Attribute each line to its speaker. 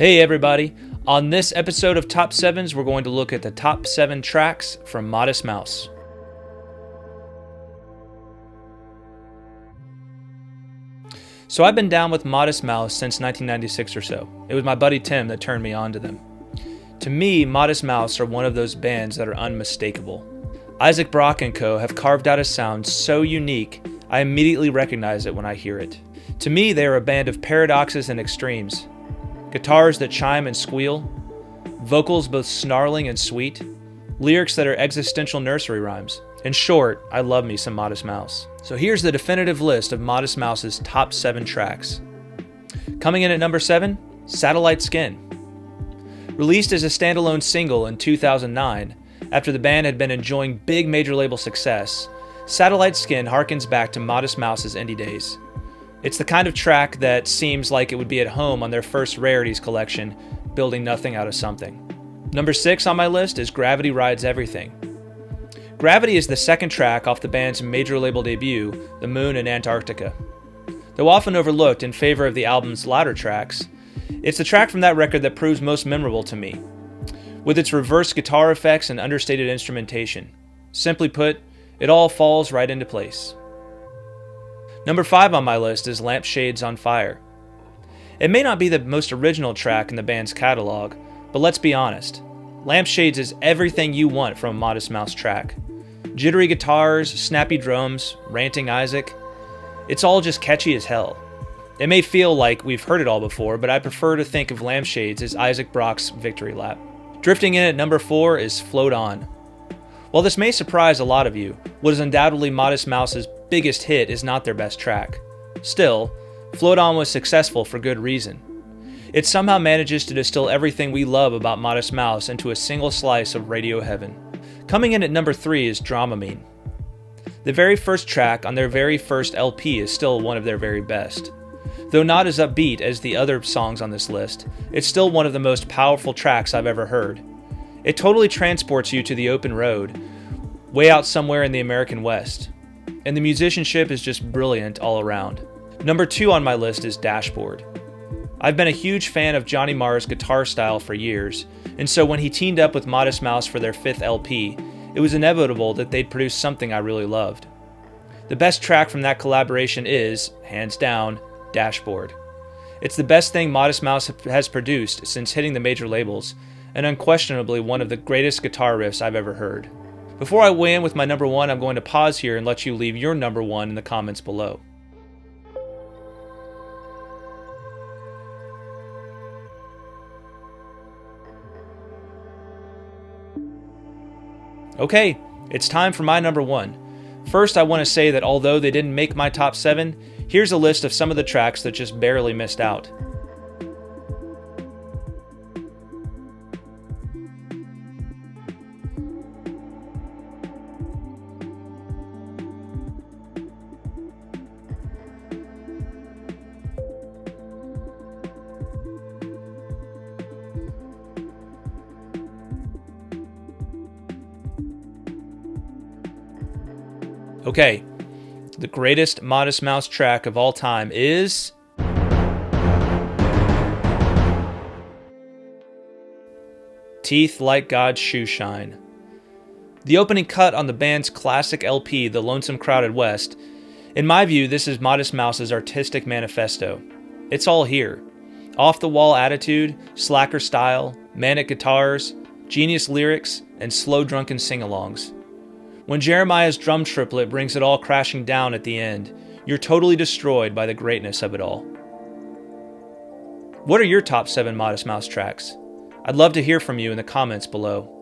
Speaker 1: Hey everybody! On this episode of Top 7s, we're going to look at the top 7 tracks from Modest Mouse. So I've been down with Modest Mouse since 1996 or so. It was my buddy Tim that turned me on to them. To me, Modest Mouse are one of those bands that are unmistakable. Isaac Brock & Co. have carved out a sound so unique, I immediately recognize it when I hear it. To me, they are a band of paradoxes and extremes. Guitars that chime and squeal, vocals both snarling and sweet, lyrics that are existential nursery rhymes. In short, I love me some Modest Mouse. So here's the definitive list of Modest Mouse's top 7 tracks. Coming in at number 7, Satellite Skin. Released as a standalone single in 2009, after the band had been enjoying big major label success, Satellite Skin harkens back to Modest Mouse's indie days. It's the kind of track that seems like it would be at home on their first rarities collection, building nothing out of something. Number 6 on my list is Gravity Rides Everything. Gravity is the second track off the band's major label debut, The Moon in Antarctica. Though often overlooked in favor of the album's latter tracks, it's the track from that record that proves most memorable to me, with its reverse guitar effects and understated instrumentation. Simply put, it all falls right into place. Number 5 on my list is Lampshades on Fire. It may not be the most original track in the band's catalog, but let's be honest. Lampshades is everything you want from a Modest Mouse track. Jittery guitars, snappy drums, ranting Isaac. It's all just catchy as hell. It may feel like we've heard it all before, but I prefer to think of Lampshades as Isaac Brock's victory lap. Drifting in at number 4 is Float On. While this may surprise a lot of you, what is undoubtedly Modest Mouse's biggest hit is not their best track. Still, Float On was successful for good reason. It somehow manages to distill everything we love about Modest Mouse into a single slice of radio heaven. Coming in at number 3 is Dramamine. The very first track on their very first LP is still one of their very best. Though not as upbeat as the other songs on this list, it's still one of the most powerful tracks I've ever heard. It totally transports you to the open road, way out somewhere in the American West. And the musicianship is just brilliant all around. Number 2 on my list is Dashboard. I've been a huge fan of Johnny Marr's guitar style for years, and so when he teamed up with Modest Mouse for their 5th LP, it was inevitable that they'd produce something I really loved. The best track from that collaboration is, hands down, Dashboard. It's the best thing Modest Mouse has produced since hitting the major labels, and unquestionably one of the greatest guitar riffs I've ever heard. Before I weigh in with my number 1, I'm going to pause here and let you leave your number 1 in the comments below. Okay, it's time for my number 1. First, I want to say that although they didn't make my top 7, here's a list of some of the tracks that just barely missed out. Okay, the greatest Modest Mouse track of all time is Teeth Like God's Shoe Shine. The opening cut on the band's classic LP, The Lonesome Crowded West. In my view, this is Modest Mouse's artistic manifesto. It's all here. Off-the-wall attitude, slacker style, manic guitars, genius lyrics, and slow drunken sing-alongs. When Jeremiah's drum triplet brings it all crashing down at the end, you're totally destroyed by the greatness of it all. What are your top 7 Modest Mouse tracks? I'd love to hear from you in the comments below.